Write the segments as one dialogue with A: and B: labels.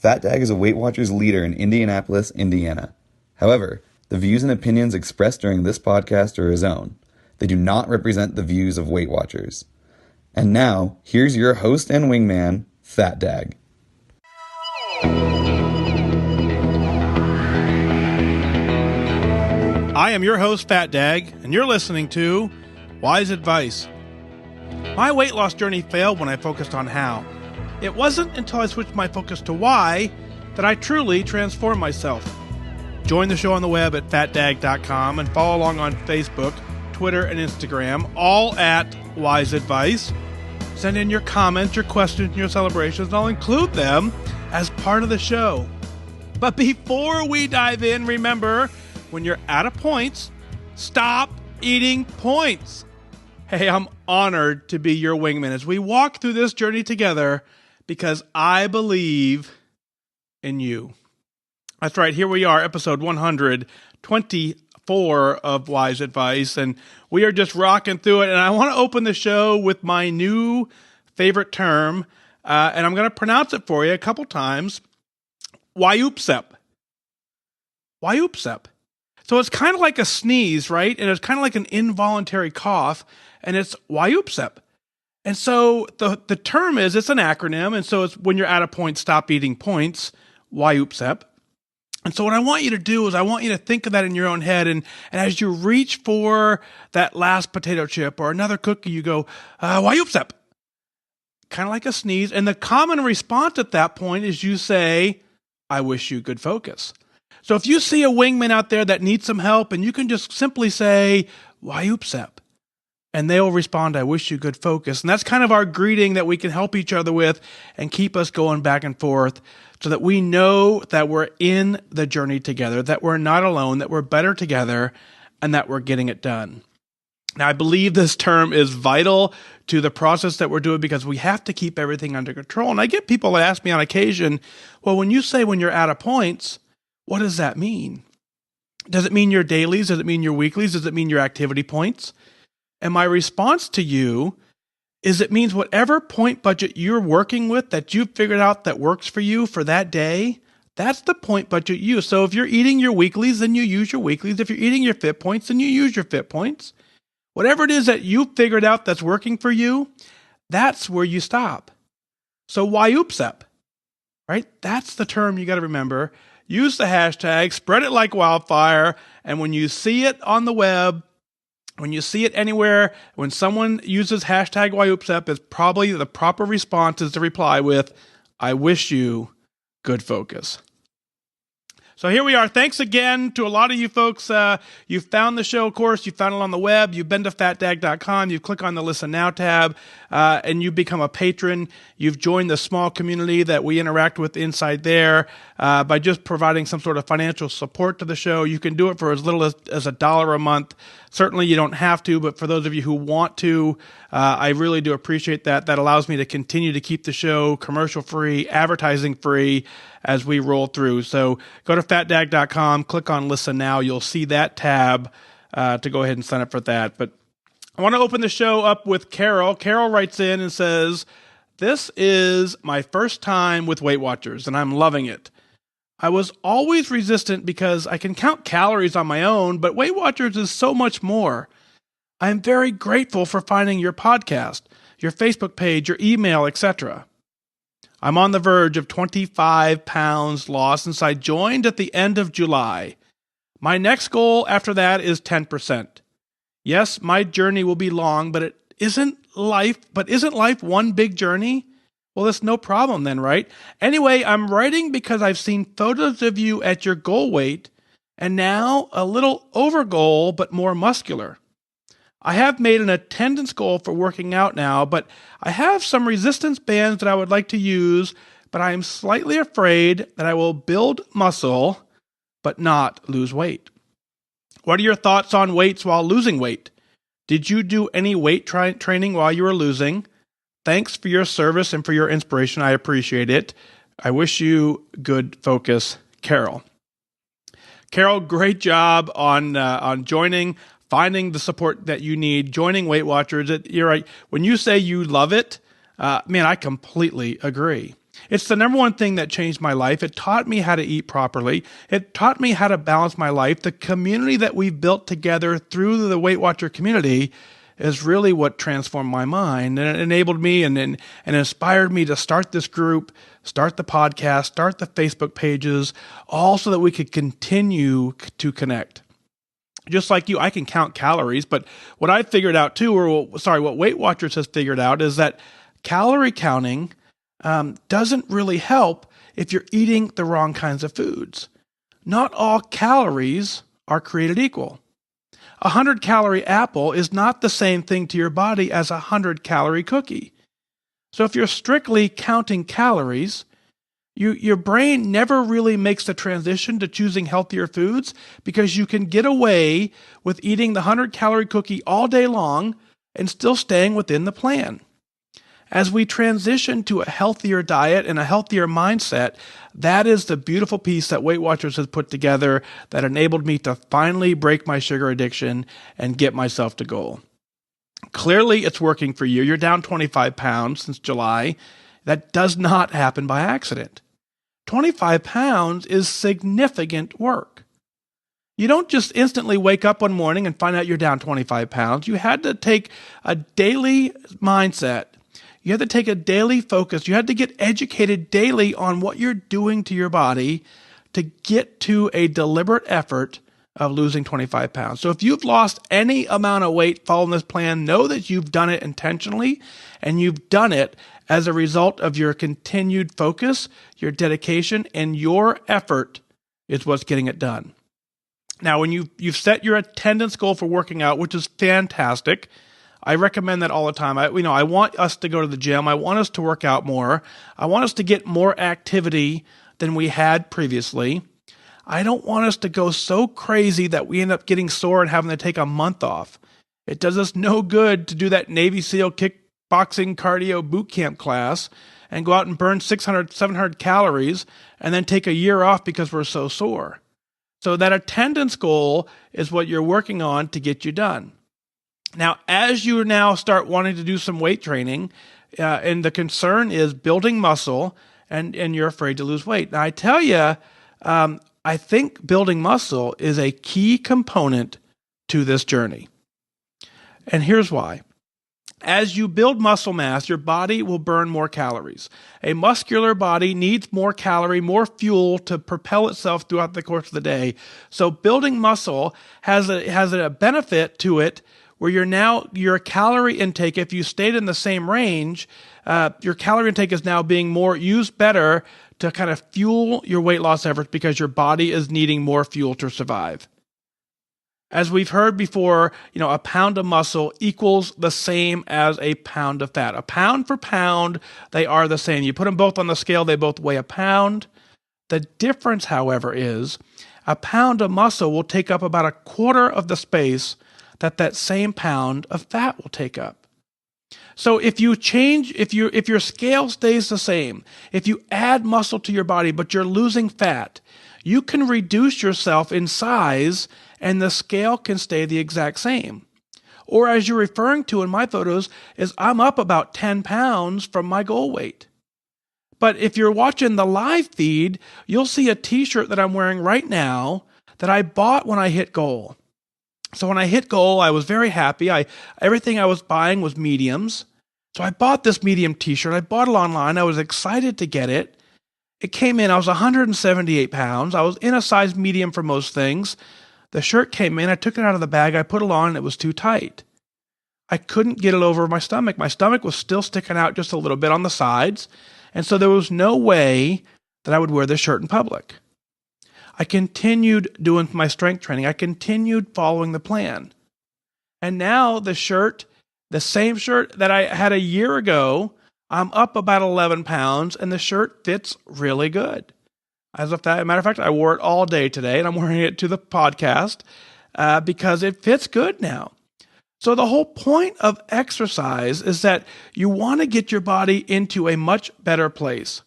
A: FatDag is a Weight Watchers leader in Indianapolis, Indiana. However, the views and opinions expressed during this podcast are his own. They do not represent the views of Weight Watchers. And now, here's your host and wingman, FatDag.
B: I am your host, FatDag, and you're listening to WhysAdvice. My weight loss journey failed when I focused on how. It wasn't until I switched my focus to why that I truly transformed myself. Join the show on the web at FatDag.com and follow along on Facebook, Twitter, and Instagram, all at WhysAdvice. Send in your comments, your questions, and your celebrations, and I'll include them as part of the show. But before we dive in, remember, when you're out of points, stop eating points. Hey, I'm honored to be your wingman as we walk through this journey together because I believe in you. That's right. Here we are, episode 124 of WhysAdvice, and we are just rocking through it. And I want to open the show with my new favorite term, and I'm going to pronounce it for you a couple times. Wyoopsep. Wyoopsep. So it's kind of like a sneeze, right? And it's kind of like an involuntary cough, and it's Wyoopsep. And so the term is, it's an acronym, and so it's when you're at a point, stop eating points, Wyoopsep. And so what I want you to do is I want you to think of that in your own head, and as you reach for that last potato chip or another cookie, you go, Wyoopsep. Kind of like a sneeze. And the common response at that point is you say, I wish you good focus. So if you see a wingman out there that needs some help, and you can just simply say, Wyoopsep, and they'll respond, I wish you good focus. And that's kind of our greeting that we can help each other with and keep us going back and forth so that we know that we're in the journey together, that we're not alone, that we're better together, and that we're getting it done. Now, I believe this term is vital to the process that we're doing because we have to keep everything under control. And I get people that ask me on occasion, well, when you say when you're out of points, what does that mean? Does it mean your dailies? Does it mean your weeklies? Does it mean your activity points? And my response to you is it means whatever point budget you're working with that you've figured out that works for you for that day, that's the point budget you use. So if you're eating your weeklies, then you use your weeklies. If you're eating your fit points, then you use your fit points. Whatever it is that you've figured out that's working for you, that's where you stop. So Wyoopsep, right? That's the term you got to remember. Use the hashtag, spread it like wildfire, and when you see it on the web, when you see it anywhere, when someone uses hashtag Wyoopsep, it's probably the proper response is to reply with, I wish you good focus. So here we are. Thanks again to a lot of you folks. You found the show, of course. You found it on the web. You've been to fatdag.com. You click on the Listen Now tab, and you become a patron. You've joined the small community that we interact with inside there by just providing some sort of financial support to the show. You can do it for as little as $1 a month. Certainly you don't have to, but for those of you who want to, I really do appreciate that. That allows me to continue to keep the show commercial-free, advertising-free as we roll through. So go to fatdag.com, click on Listen Now. You'll see that tab to go ahead and sign up for that. But I want to open the show up with Carol. Carol writes in and says, this is my first time with Weight Watchers, and I'm loving it. I was always resistant because I can count calories on my own, but Weight Watchers is so much more. I am very grateful for finding your podcast, your Facebook page, your email, etc. I'm on the verge of 25 pounds lost since I joined at the end of July. My next goal after that is 10%. Yes, my journey will be long, but isn't life one big journey? Well, it's no problem then, right? Anyway, I'm writing because I've seen photos of you at your goal weight and now a little over goal, but more muscular. I have made an attendance goal for working out now, but I have some resistance bands that I would like to use, but I am slightly afraid that I will build muscle, but not lose weight. What are your thoughts on weights while losing weight? Did you do any weight training while you were losing? Thanks for your service and for your inspiration. I appreciate it. I wish you good focus, Carol. Carol, great job on joining, finding the support that you need, joining Weight Watchers. You're right. When you say you love it, man, I completely agree. It's the number one thing that changed my life. It taught me how to eat properly. It taught me how to balance my life. The community that we've built together through the Weight Watcher community is really what transformed my mind, and it enabled me and inspired me to start this group, start the podcast, start the Facebook pages, all so that we could continue to connect. Just like you, I can count calories, but what I figured out too, what Weight Watchers has figured out is that calorie counting doesn't really help if you're eating the wrong kinds of foods. Not all calories are created equal. A 100-calorie apple is not the same thing to your body as a 100-calorie cookie. So if you're strictly counting calories, your brain never really makes the transition to choosing healthier foods because you can get away with eating the 100-calorie cookie all day long and still staying within the plan. As we transition to a healthier diet and a healthier mindset, that is the beautiful piece that Weight Watchers has put together that enabled me to finally break my sugar addiction and get myself to goal. Clearly, it's working for you. You're down 25 pounds since July. That does not happen by accident. 25 pounds is significant work. You don't just instantly wake up one morning and find out you're down 25 pounds. You had to take a daily mindset. You had to take a daily focus. You had to get educated daily on what you're doing to your body to get to a deliberate effort of losing 25 pounds. So if you've lost any amount of weight following this plan, know that you've done it intentionally, and you've done it as a result of your continued focus, your dedication, and your effort is what's getting it done. Now, when you've set your attendance goal for working out, which is fantastic, I recommend that all the time. I want us to go to the gym. I want us to work out more. I want us to get more activity than we had previously. I don't want us to go so crazy that we end up getting sore and having to take a month off. It does us no good to do that Navy SEAL kickboxing cardio boot camp class and go out and burn 600, 700 calories and then take a year off because we're so sore. So that attendance goal is what you're working on to get you done. Now, as you now start wanting to do some weight training, and the concern is building muscle, and you're afraid to lose weight. Now, I tell you, I think building muscle is a key component to this journey. And here's why. As you build muscle mass, your body will burn more calories. A muscular body needs more calorie, more fuel to propel itself throughout the course of the day. So building muscle has a benefit to it where your calorie intake, if you stayed in the same range, your calorie intake is now being more used better to kind of fuel your weight loss efforts because your body is needing more fuel to survive. As we've heard before, a pound of muscle equals the same as a pound of fat. A pound for pound, they are the same. You put them both on the scale, they both weigh a pound. The difference, however, is a pound of muscle will take up about a quarter of the space that same pound of fat will take up. So if your scale stays the same, if you add muscle to your body but you're losing fat, you can reduce yourself in size and the scale can stay the exact same. Or as you're referring to in my photos, is I'm up about 10 pounds from my goal weight. But if you're watching the live feed, you'll see a t-shirt that I'm wearing right now that I bought when I hit goal. So when I hit goal, I was very happy. Everything I was buying was mediums. So I bought this medium t-shirt. I bought it online. I was excited to get it. It came in. I was 178 pounds. I was in a size medium for most things. The shirt came in. I took it out of the bag. I put it on and it was too tight. I couldn't get it over my stomach. My stomach was still sticking out just a little bit on the sides. And so there was no way that I would wear this shirt in public. I continued doing my strength training. I continued following the plan. And now the same shirt that I had a year ago, I'm up about 11 pounds and the shirt fits really good. As a matter of fact, I wore it all day today and I'm wearing it to the podcast because it fits good now. So the whole point of exercise is that you want to get your body into a much better place.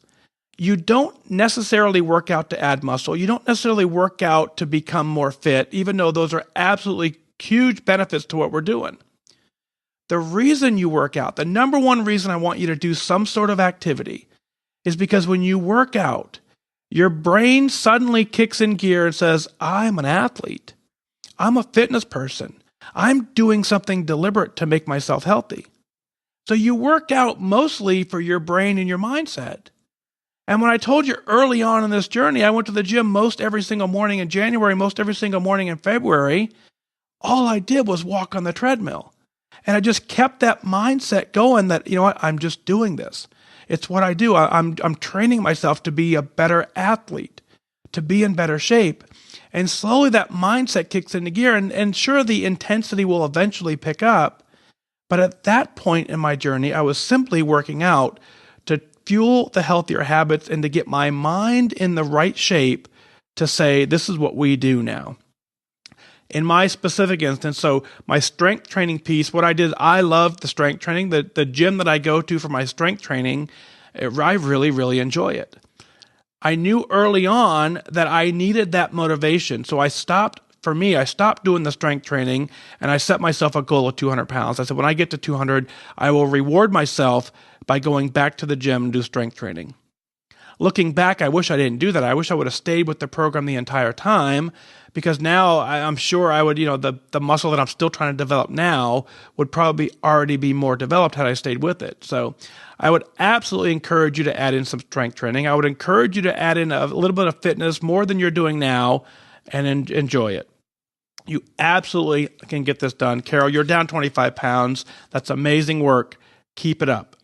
B: You don't necessarily work out to add muscle. You don't necessarily work out to become more fit, even though those are absolutely huge benefits to what we're doing. The reason you work out, the number one reason I want you to do some sort of activity, is because when you work out, your brain suddenly kicks in gear and says, I'm an athlete. I'm a fitness person. I'm doing something deliberate to make myself healthy. So you work out mostly for your brain and your mindset. And when I told you early on in this journey, I went to the gym most every single morning in January, most every single morning in February, all I did was walk on the treadmill. And I just kept that mindset going that, you know what, I'm just doing this. It's what I do. I'm training myself to be a better athlete, to be in better shape. And slowly that mindset kicks into gear. And sure, the intensity will eventually pick up. But at that point in my journey, I was simply working out to fuel the healthier habits and to get my mind in the right shape to say, this is what we do now. In my specific instance, so my strength training piece, what I did, I loved the strength training. The gym that I go to for my strength training, I really, really enjoy it. I knew early on that I needed that motivation. So I stopped doing the strength training and I set myself a goal of 200 pounds. I said, when I get to 200, I will reward myself by going back to the gym and do strength training. Looking back, I wish I didn't do that. I wish I would have stayed with the program the entire time, because now I'm sure I would, the muscle that I'm still trying to develop now would probably already be more developed had I stayed with it. So I would absolutely encourage you to add in some strength training. I would encourage you to add in a little bit of fitness, more than you're doing now, and enjoy it. You absolutely can get this done. Carol, you're down 25 pounds. That's amazing work. Keep it up.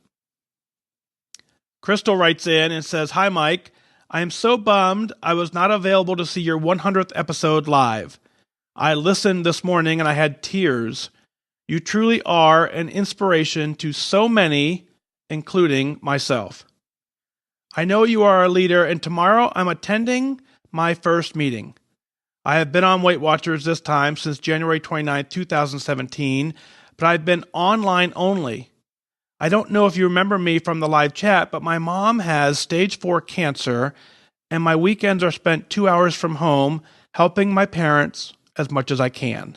B: Kristel writes in and says, Hi, Mike. I am so bummed I was not available to see your 100th episode live. I listened this morning and I had tears. You truly are an inspiration to so many, including myself. I know you are a leader, and tomorrow I'm attending my first meeting. I have been on Weight Watchers this time since January 29, 2017, but I've been online only. I don't know if you remember me from the live chat, but my mom has stage 4 cancer, and my weekends are spent 2 hours from home helping my parents as much as I can.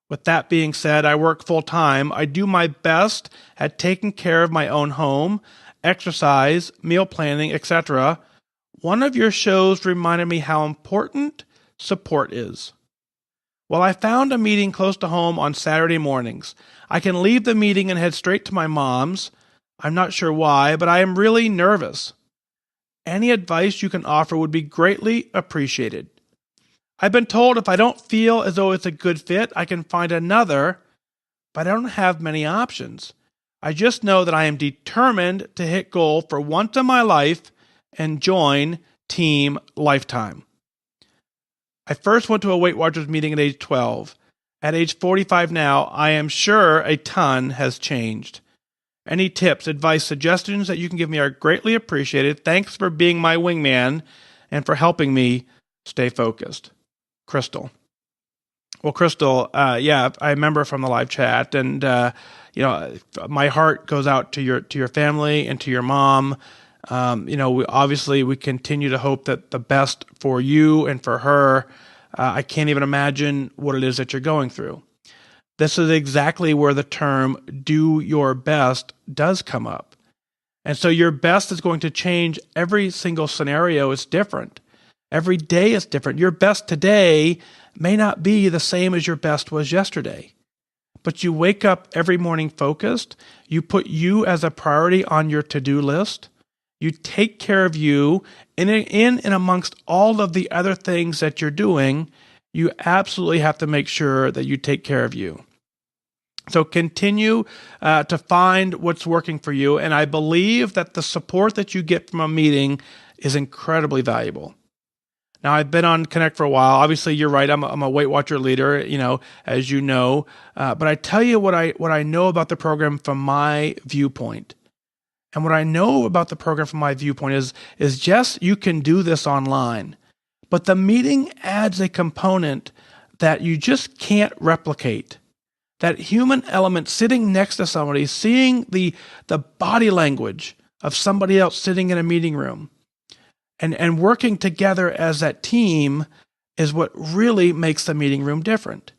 B: With that being said, I work full time. I do my best at taking care of my own home, exercise, meal planning, etc. One of your shows reminded me how important support is. Well, I found a meeting close to home on Saturday mornings. I can leave the meeting and head straight to my mom's. I'm not sure why, but I am really nervous. Any advice you can offer would be greatly appreciated. I've been told if I don't feel as though it's a good fit, I can find another, but I don't have many options. I just know that I am determined to hit goal for once in my life and join Team Lifetime. I first went to a Weight Watchers meeting at age 12. At age 45 now, I am sure a ton has changed. Any tips, advice, suggestions that you can give me are greatly appreciated. Thanks for being my wingman and for helping me stay focused. Kristel. Well, Kristel, I remember from the live chat, and my heart goes out to your family and to your mom. We continue to hope that the best for you and for her. I can't even imagine what it is that you're going through. This is exactly where the term do your best does come up. And so your best is going to change. Every single scenario is different. Every day is different. Your best today may not be the same as your best was yesterday. But you wake up every morning focused. You put you as a priority on your to-do list. You take care of you, and in and amongst all of the other things that you're doing, you absolutely have to make sure that you take care of you. So continue to find what's working for you, and I believe that the support that you get from a meeting is incredibly valuable. Now, I've been on Connect for a while. Obviously, you're right. I'm a Weight Watcher leader, as you know. But I tell you what I know about the program from my viewpoint. And what I know about the program from my viewpoint is yes, you can do this online, but the meeting adds a component that you just can't replicate. That human element, sitting next to somebody, seeing the body language of somebody else sitting in a meeting room and working together as that team is what really makes the meeting room different.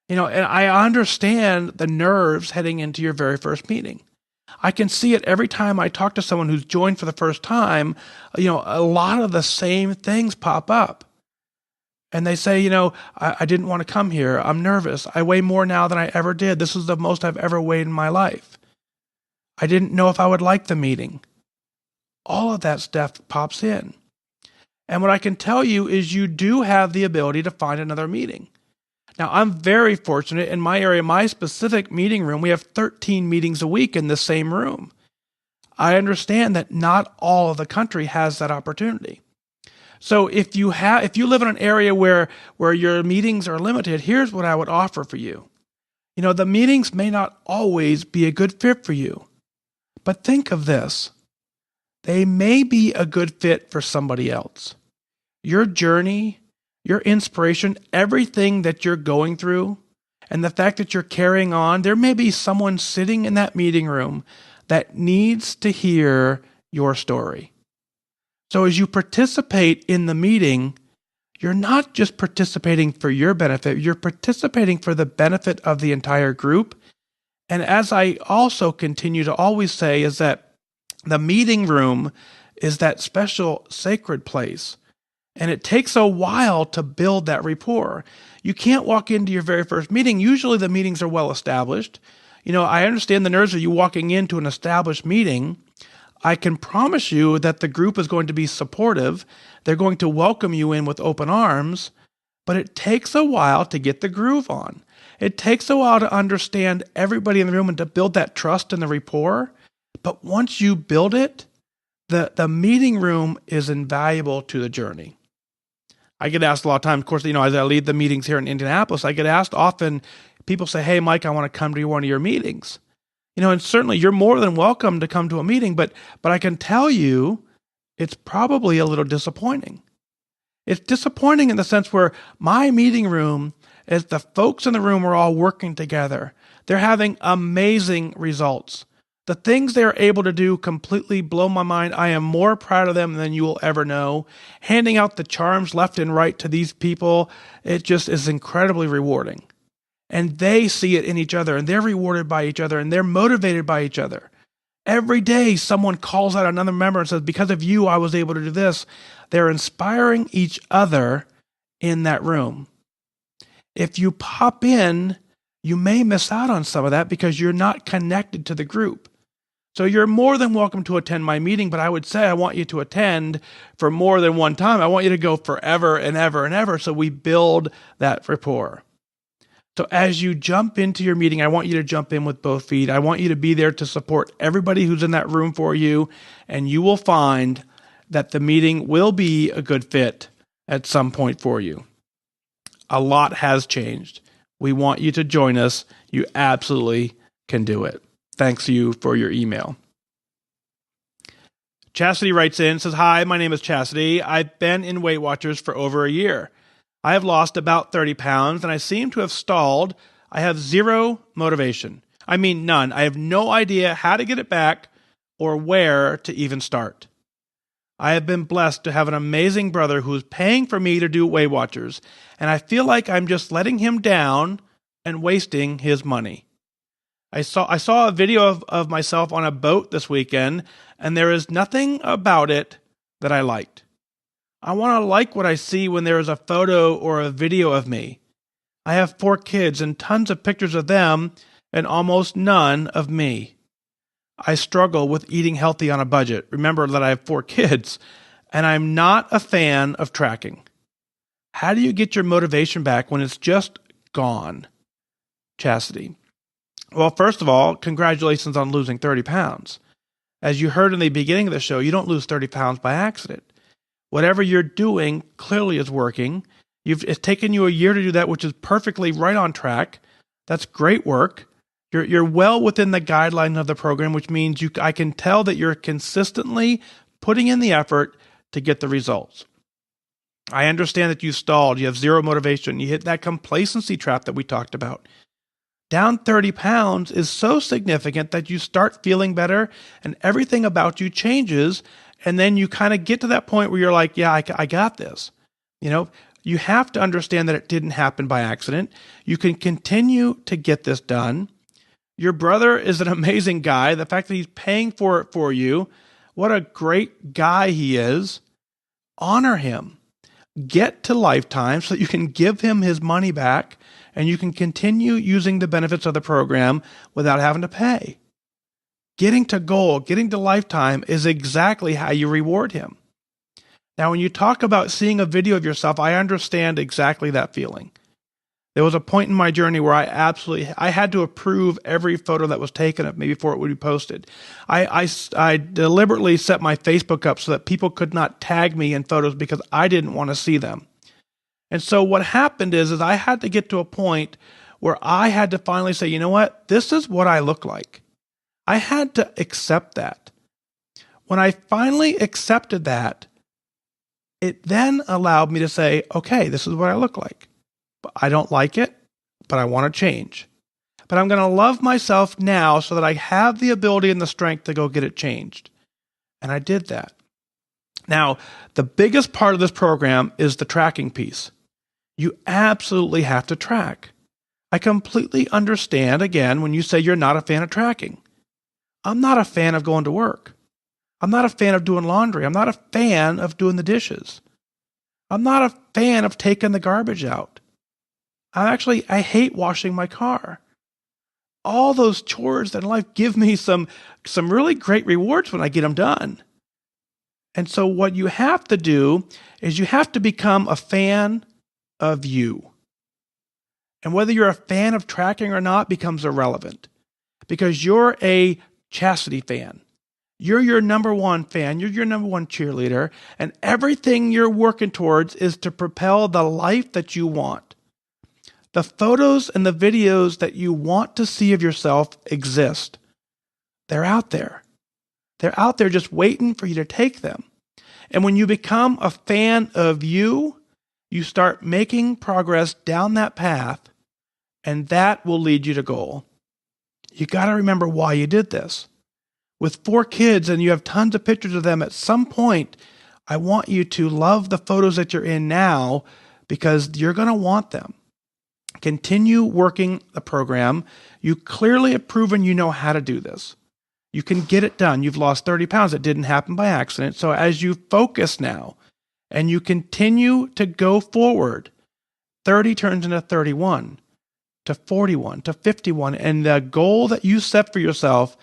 B: And I understand the nerves heading into your very first meeting. I can see it every time I talk to someone who's joined for the first time. A lot of the same things pop up. And they say, I didn't want to come here. I'm nervous. I weigh more now than I ever did. This is the most I've ever weighed in my life. I didn't know if I would like the meeting. All of that stuff pops in. And what I can tell you is you do have the ability to find another meeting. Now, I'm very fortunate in my area, my specific meeting room, we have 13 meetings a week in the same room. I understand that not all of the country has that opportunity. So if you live in an area where your meetings are limited, here's what I would offer for you. The meetings may not always be a good fit for you, but think of this. They may be a good fit for somebody else. Your journey, your inspiration, everything that you're going through, and the fact that you're carrying on, there may be someone sitting in that meeting room that needs to hear your story. So as you participate in the meeting, you're not just participating for your benefit, you're participating for the benefit of the entire group. And as I also continue to always say, is that the meeting room is that special sacred place. And it takes a while to build that rapport. You can't walk into your very first meeting. Usually the meetings are well established. I understand the nerves of you walking into an established meeting. I can promise you that the group is going to be supportive. They're going to welcome you in with open arms, but it takes a while to get the groove on. It takes a while to understand everybody in the room and to build that trust and the rapport. But once you build it, the meeting room is invaluable to the journey. I get asked a lot of times, of course, as I lead the meetings here in Indianapolis, I get asked often, people say, hey, Mike, I want to come to one of your meetings. And certainly you're more than welcome to come to a meeting, but I can tell you it's probably a little disappointing. It's disappointing in the sense where my meeting room is the folks in the room are all working together. They're having amazing results. The things they're able to do completely blow my mind. I am more proud of them than you will ever know. Handing out the charms left and right to these people, it just is incredibly rewarding. And they see it in each other, and they're rewarded by each other, and they're motivated by each other. Every day, someone calls out another member and says, because of you, I was able to do this. They're inspiring each other in that room. If you pop in, you may miss out on some of that because you're not connected to the group. So you're more than welcome to attend my meeting, but I would say I want you to attend for more than one time. I want you to go forever and ever and ever so we build that rapport. So as you jump into your meeting, I want you to jump in with both feet. I want you to be there to support everybody who's in that room for you, and you will find that the meeting will be a good fit at some point for you. A lot has changed. We want you to join us. You absolutely can do it. Thanks you for your email. Chastity writes in, says, hi, my name is Chastity. I've been in Weight Watchers for over a year. I have lost about 30 pounds and I seem to have stalled. I have zero motivation. I mean, none. I have no idea how to get it back or where to even start. I have been blessed to have an amazing brother who is paying for me to do Weight Watchers, and I feel like I'm just letting him down and wasting his money. I saw a video of myself on a boat this weekend, and there is nothing about it that I liked. I want to like what I see when there is a photo or a video of me. I have 4 kids and tons of pictures of them and almost none of me. I struggle with eating healthy on a budget. Remember that I have 4 kids, and I'm not a fan of tracking. How do you get your motivation back when it's just gone? Chastity. Well, first of all, congratulations on losing 30 pounds. As you heard in the beginning of the show, you don't lose 30 pounds by accident. Whatever you're doing clearly is working. It's taken you a year to do that, which is perfectly right on track. That's great work. You're well within the guidelines of the program, which means I can tell that you're consistently putting in the effort to get the results. I understand that you stalled. You have zero motivation. You hit that complacency trap that we talked about. Down 30 pounds is so significant that you start feeling better and everything about you changes. And then you kind of get to that point where you're like, yeah, I got this. You have to understand that it didn't happen by accident. You can continue to get this done. Your brother is an amazing guy. The fact that he's paying for it for you, what a great guy he is. Honor him. Get to lifetime so that you can give him his money back and you can continue using the benefits of the program without having to pay. Getting to goal, getting to lifetime is exactly how you reward him. Now, when you talk about seeing a video of yourself, I understand exactly that feeling. There was a point in my journey where I had to approve every photo that was taken of me before it would be posted. I deliberately set my Facebook up so that people could not tag me in photos because I didn't want to see them. And so what happened is I had to get to a point where I had to finally say, you know what? This is what I look like. I had to accept that. When I finally accepted that, it then allowed me to say, okay, this is what I look like. I don't like it, but I want to change. But I'm going to love myself now so that I have the ability and the strength to go get it changed. And I did that. Now, the biggest part of this program is the tracking piece. You absolutely have to track. I completely understand, again, when you say you're not a fan of tracking. I'm not a fan of going to work. I'm not a fan of doing laundry. I'm not a fan of doing the dishes. I'm not a fan of taking the garbage out. I hate washing my car. All those chores in life give me some really great rewards when I get them done. And so what you have to do is you have to become a fan of you. And whether you're a fan of tracking or not becomes irrelevant because you're a Chastity fan. You're your number one fan. You're your number one cheerleader. And everything you're working towards is to propel the life that you want. The photos and the videos that you want to see of yourself exist. They're out there. They're out there just waiting for you to take them. And when you become a fan of you, you start making progress down that path, and that will lead you to goal. You got to remember why you did this. With 4 kids and you have tons of pictures of them, at some point, I want you to love the photos that you're in now because you're going to want them. Continue working the program. You clearly have proven you know how to do this. You can get it done. You've lost 30 pounds. It didn't happen by accident. So as you focus now and you continue to go forward, 30 turns into 31, to 41, to 51. And the goal that you set for yourself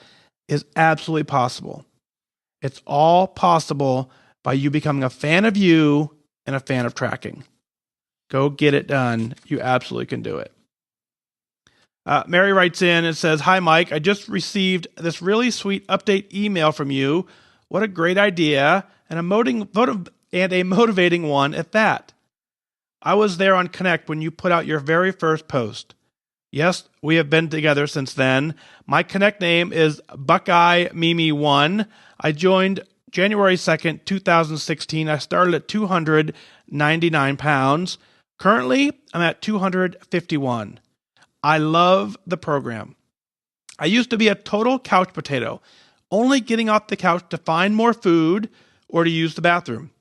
B: is absolutely possible. It's all possible by you becoming a fan of you and a fan of tracking. Go get it done. You absolutely can do it. Mary writes in and says, "Hi, Mike. I just received this really sweet update email from you. What a great idea and a motivating one at that. I was there on Connect when you put out your very first post. Yes, we have been together since then. My Connect name is Buckeye Mimi 1. I joined January 2nd, 2016. I started at 299 pounds. Currently, I'm at 251. I love the program. I used to be a total couch potato, only getting off the couch to find more food or to use the bathroom.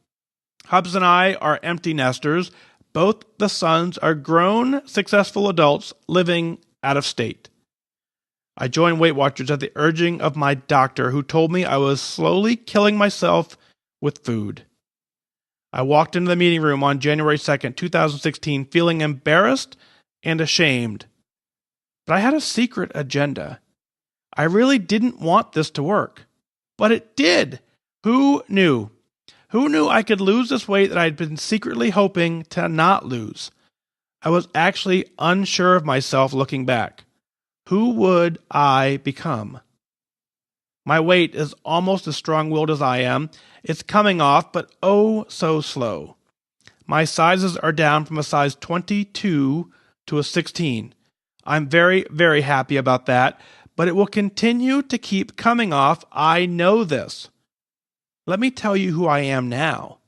B: Hubs and I are empty nesters. Both the sons are grown, successful adults living out of state. I joined Weight Watchers at the urging of my doctor, who told me I was slowly killing myself with food. I walked into the meeting room on January 2nd, 2016, feeling embarrassed and ashamed. But I had a secret agenda. I really didn't want this to work. But it did. Who knew? Who knew I could lose this weight that I'd been secretly hoping to not lose? I was actually unsure of myself looking back. Who would I become? My weight is almost as strong-willed as I am. It's coming off, but oh so slow. My sizes are down from a size 22 to a 16. I'm very, very happy about that, but it will continue to keep coming off. I know this. Let me tell you who I am now.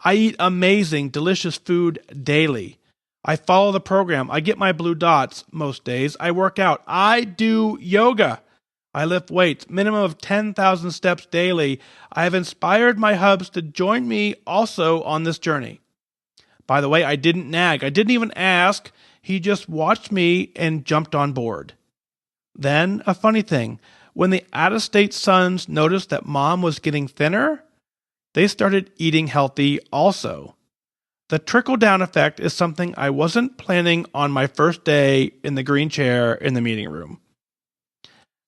B: I eat amazing, delicious food daily. I follow the program. I get my blue dots most days. I work out. I do yoga. I lift weights, minimum of 10,000 steps daily. I have inspired my hubs to join me also on this journey. By the way, I didn't nag. I didn't even ask. He just watched me and jumped on board. Then, a funny thing, when the out-of-state sons noticed that mom was getting thinner, they started eating healthy also. The trickle-down effect is something I wasn't planning on my first day in the green chair in the meeting room.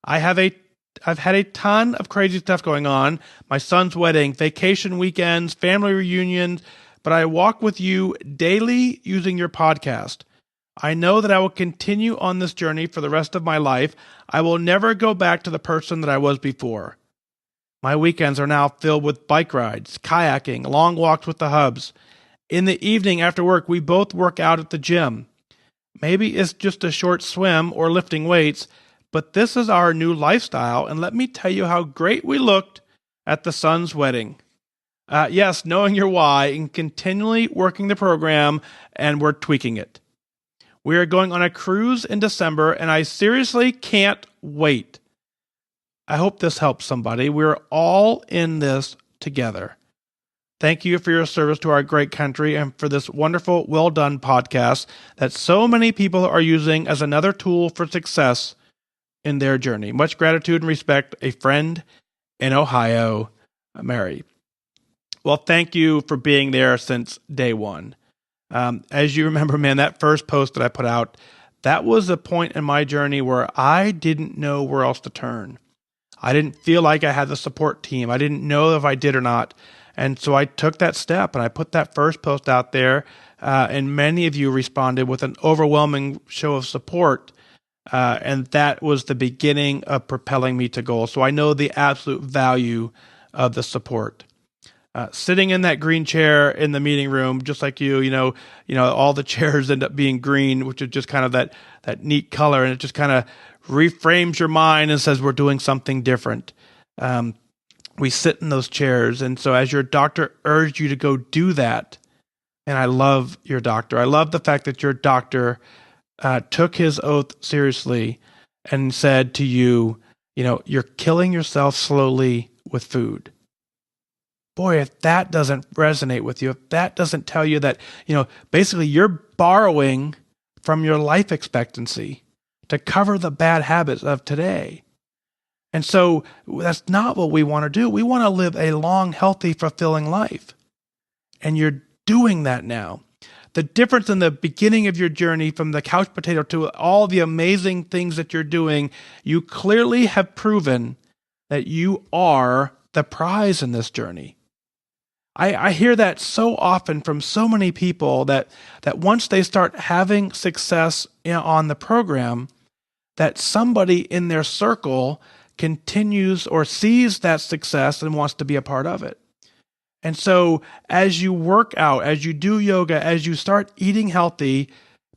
B: I've had a ton of crazy stuff going on, my son's wedding, vacation weekends, family reunions, but I walk with you daily using your podcast. I know that I will continue on this journey for the rest of my life. I will never go back to the person that I was before. My weekends are now filled with bike rides, kayaking, long walks with the hubs. In the evening after work, we both work out at the gym. Maybe it's just a short swim or lifting weights, but this is our new lifestyle, and let me tell you how great we looked at the son's wedding. Yes, knowing your why and continually working the program, and we're tweaking it. We are going on a cruise in December, and I seriously can't wait. I hope this helps somebody. We're all in this together. Thank you for your service to our great country and for this wonderful, well-done podcast that so many people are using as another tool for success in their journey. Much gratitude and respect, a friend in Ohio, Mary. Well, thank you for being there since day one. As you remember, man, that first post that I put out, that was a point in my journey where I didn't know where else to turn. I didn't feel like I had the support team. I didn't know if I did or not. And so I took that step and I put that first post out there. And many of you responded with an overwhelming show of support. And that was the beginning of propelling me to goal. So I know the absolute value of the support. Sitting in that green chair in the meeting room, just like you, all the chairs end up being green, which is just kind of that neat color. And it just kind of reframes your mind and says, we're doing something different. We sit in those chairs. And so as your doctor urged you to go do that, and I love your doctor. I love the fact that your doctor took his oath seriously and said to you, you're killing yourself slowly with food. Boy, if that doesn't resonate with you, if that doesn't tell you that, basically you're borrowing from your life expectancy to cover the bad habits of today. And so that's not what we want to do. We want to live a long, healthy, fulfilling life. And you're doing that now. The difference in the beginning of your journey from the couch potato to all the amazing things that you're doing, you clearly have proven that you are the prize in this journey. I hear that so often from so many people that once they start having success on the program, that somebody in their circle continues or sees that success and wants to be a part of it. And so as you work out, as you do yoga, as you start eating healthy,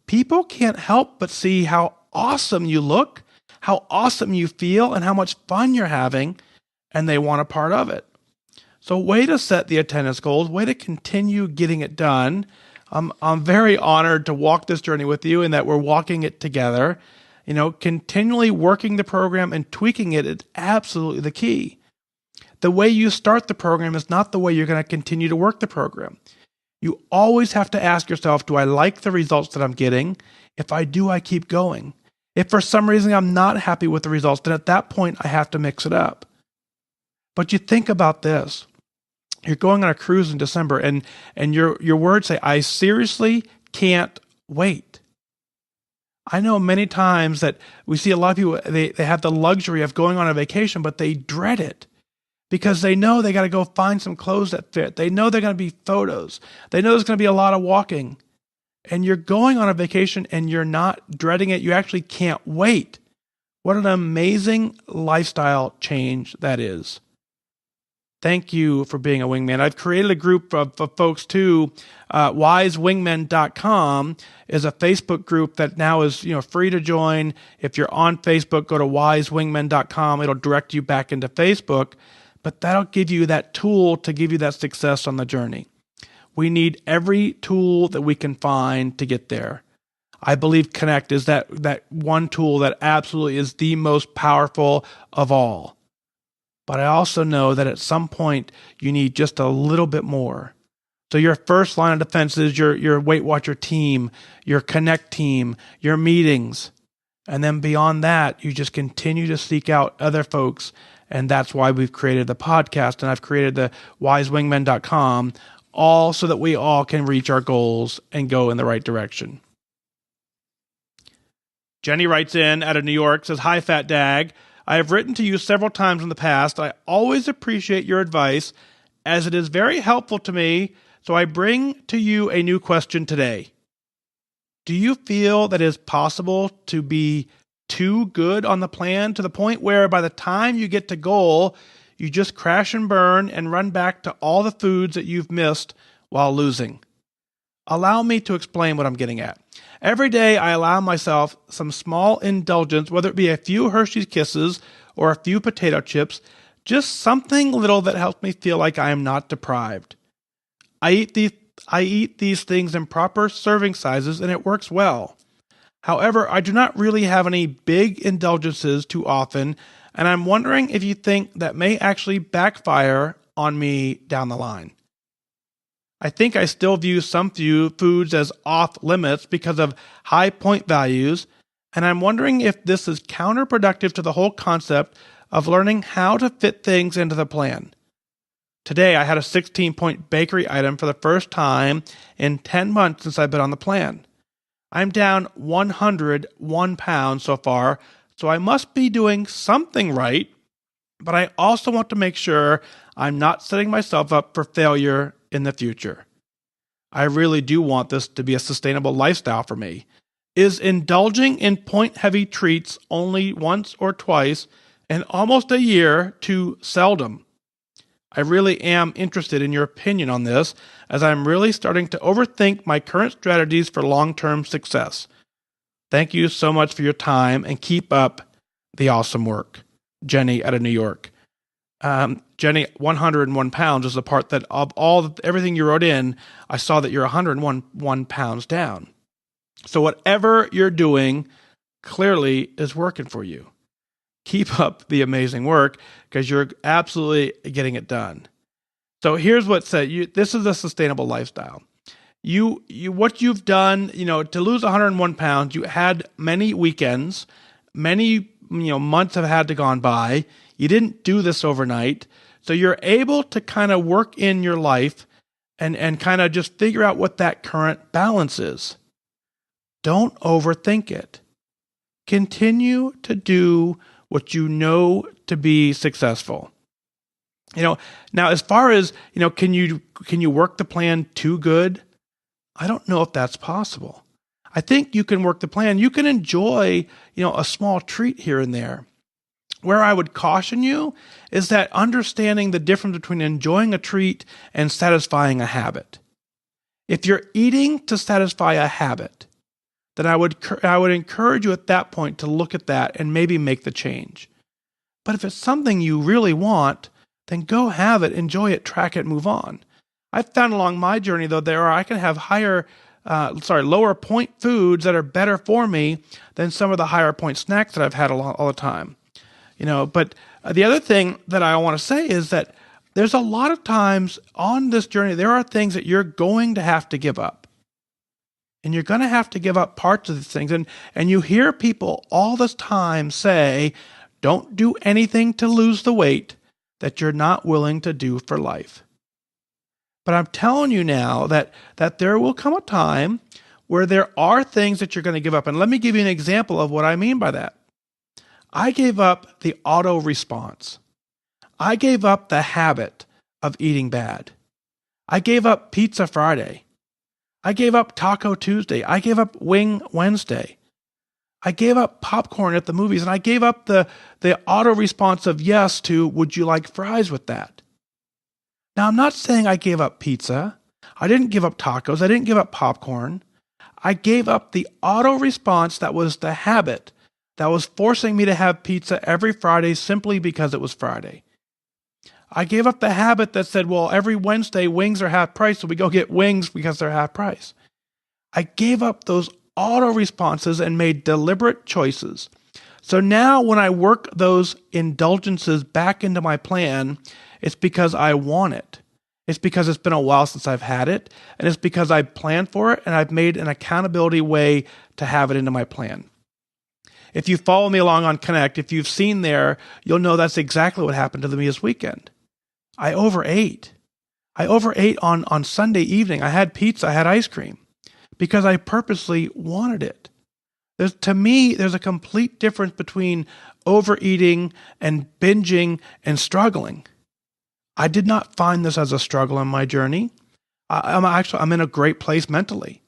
B: people can't help but see how awesome you look, how awesome you feel, and how much fun you're having, and they want a part of it. So way to set the attendance goals, way to continue getting it done. I'm very honored to walk this journey with you and that we're walking it together. Continually working the program and tweaking it is absolutely the key. The way you start the program is not the way you're going to continue to work the program. You always have to ask yourself, do I like the results that I'm getting? If I do, I keep going. If for some reason I'm not happy with the results, then at that point I have to mix it up. But you think about this. You're going on a cruise in December and your words say, I seriously can't wait. I know many times that we see a lot of people, they have the luxury of going on a vacation, but they dread it because they know they got to go find some clothes that fit. They know they're going to be photos. They know there's going to be a lot of walking. And you're going on a vacation and you're not dreading it. You actually can't wait. What an amazing lifestyle change that is. Thank you for being a wingman. I've created a group of folks too. WhysWingmen.com is a Facebook group that now is free to join. If you're on Facebook, go to WhysWingmen.com. It'll direct you back into Facebook, but that'll give you that tool to give you that success on the journey. We need every tool that we can find to get there. I believe Connect is that one tool that absolutely is the most powerful of all. But I also know that at some point you need just a little bit more. So your first line of defense is your Weight Watcher team, your Connect team, your meetings. And then beyond that, you just continue to seek out other folks. And that's why we've created the podcast, and I've created the WhysWingmen.com, all so that we all can reach our goals and go in the right direction. Jenny writes in out of New York, says, "Hi, FatDag. I have written to you several times in the past. I always appreciate your advice, as it is very helpful to me, so I bring to you a new question today. Do you feel that it is possible to be too good on the plan to the point where by the time you get to goal, you just crash and burn and run back to all the foods that you've missed while losing? Allow me to explain what I'm getting at. Every day I allow myself some small indulgence, whether it be a few Hershey's Kisses or a few potato chips, just something little that helps me feel like I am not deprived. I eat these things in proper serving sizes and it works well. However, I do not really have any big indulgences too often, and I'm wondering if you think that may actually backfire on me down the line. I think I still view some few foods as off limits because of high point values, and I'm wondering if this is counterproductive to the whole concept of learning how to fit things into the plan. Today, I had a 16-point bakery item for the first time in 10 months since I've been on the plan. I'm down 101 pounds so far, so I must be doing something right, but I also want to make sure I'm not setting myself up for failure in the future. I really do want this to be a sustainable lifestyle for me. Is indulging in point-heavy treats only once or twice in almost a year too seldom? I really am interested in your opinion on this, as I'm really starting to overthink my current strategies for long-term success. Thank you so much for your time, and keep up the awesome work." Jenny out of New York. Jenny, 101 pounds is the part that of everything you wrote in, I saw that you're 101 pounds down. So whatever you're doing clearly is working for you. Keep up the amazing work, because you're absolutely getting it done. So here's what said. This is a sustainable lifestyle. What you've done, to lose 101 pounds, you had many weekends, many months have had to gone by. You didn't do this overnight. So you're able to kind of work in your life and kind of just figure out what that current balance is. Don't overthink it. Continue to do what you know to be successful. Now as far as, can you work the plan too good? I don't know if that's possible. I think you can work the plan. You can enjoy, a small treat here and there. Where I would caution you is that understanding the difference between enjoying a treat and satisfying a habit. If you're eating to satisfy a habit, then I would encourage you at that point to look at that and maybe make the change. But if it's something you really want, then go have it, enjoy it, track it, move on. I've found along my journey, though, I can have lower point foods that are better for me than some of the higher point snacks that I've had all the time. But the other thing that I want to say is that there's a lot of times on this journey, there are things that you're going to have to give up. And you're going to have to give up parts of these things. And you hear people all this time say, don't do anything to lose the weight that you're not willing to do for life. But I'm telling you now that there will come a time where there are things that you're going to give up. And let me give you an example of what I mean by that. I gave up the auto response. I gave up the habit of eating bad. I gave up Pizza Friday. I gave up Taco Tuesday. I gave up Wing Wednesday. I gave up popcorn at the movies, and I gave up the auto response of yes to, would you like fries with that? Now, I'm not saying I gave up pizza. I didn't give up tacos. I didn't give up popcorn. I gave up the auto response that was the habit that was forcing me to have pizza every Friday simply because it was Friday. I gave up the habit that said, well, every Wednesday wings are half price, so we go get wings because they're half price. I gave up those auto responses and made deliberate choices. So now when I work those indulgences back into my plan, it's because I want it. It's because it's been a while since I've had it, and it's because I planned for it and I've made an accountability way to have it into my plan. If you follow me along on Connect, if you've seen there, you'll know that's exactly what happened to me this weekend. I overate. I overate on Sunday evening. I had pizza, I had ice cream because I purposely wanted it. To me, there's a complete difference between overeating and binging and struggling. I did not find this as a struggle in my journey. I'm in a great place mentally.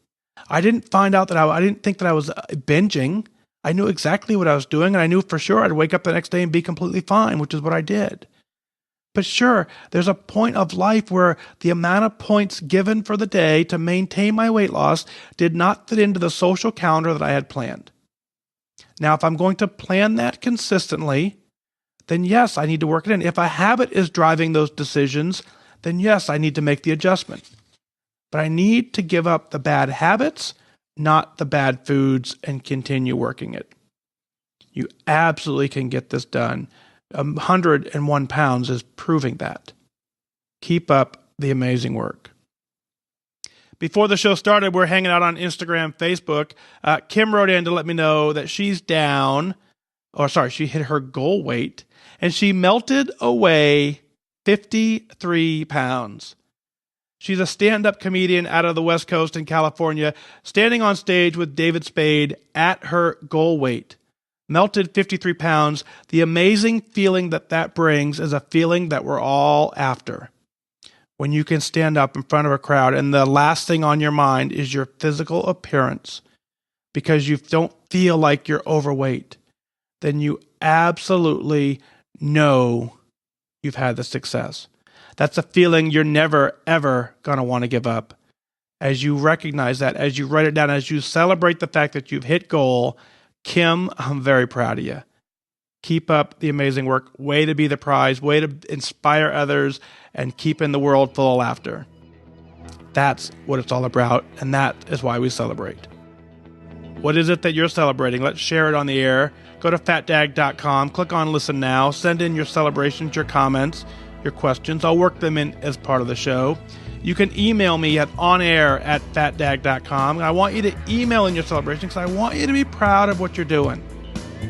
B: I didn't think that I was binging. I knew exactly what I was doing, and I knew for sure I'd wake up the next day and be completely fine, which is what I did. But sure, there's a point of life where the amount of points given for the day to maintain my weight loss did not fit into the social calendar that I had planned. Now, if I'm going to plan that consistently, then yes, I need to work it in. If a habit is driving those decisions, then yes, I need to make the adjustment. But I need to give up the bad habits, not the bad foods, and continue working it. You absolutely can get this done. 101 pounds is proving that. Keep up the amazing work. Before the show started, we're hanging out on Instagram, Facebook. Kim wrote in to let me know that she hit her goal weight, and she melted away 53 pounds. She's a stand-up comedian out of the West Coast in California, standing on stage with David Spade at her goal weight. Melted 53 pounds. The amazing feeling that brings is a feeling that we're all after. When you can stand up in front of a crowd and the last thing on your mind is your physical appearance because you don't feel like you're overweight, then you absolutely know you've had the success. That's a feeling you're never, ever going to want to give up. As you recognize that, as you write it down, as you celebrate the fact that you've hit goal, Kim, I'm very proud of you. Keep up the amazing work. Way to be the prize. Way to inspire others and keeping the world full of laughter. That's what it's all about, and that is why we celebrate. What is it that you're celebrating? Let's share it on the air. Go to fatdag.com, click on Listen Now, send in your celebrations, your comments, your questions. I'll work them in as part of the show. You can email me at onair@fatdag.com. I want you to email in your celebration because I want you to be proud of what you're doing.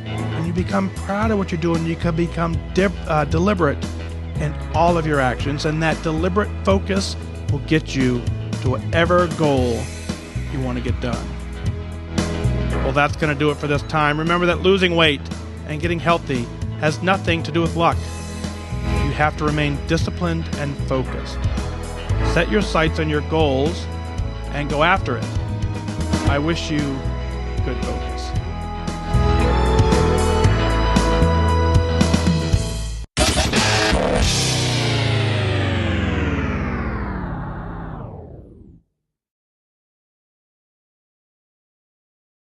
B: When you become proud of what you're doing, you can become deliberate in all of your actions, and that deliberate focus will get you to whatever goal you want to get done. Well, that's going to do it for this time. Remember that losing weight and getting healthy has nothing to do with luck. You have to remain disciplined and focused. Set your sights on your goals and go after it. I wish you good focus.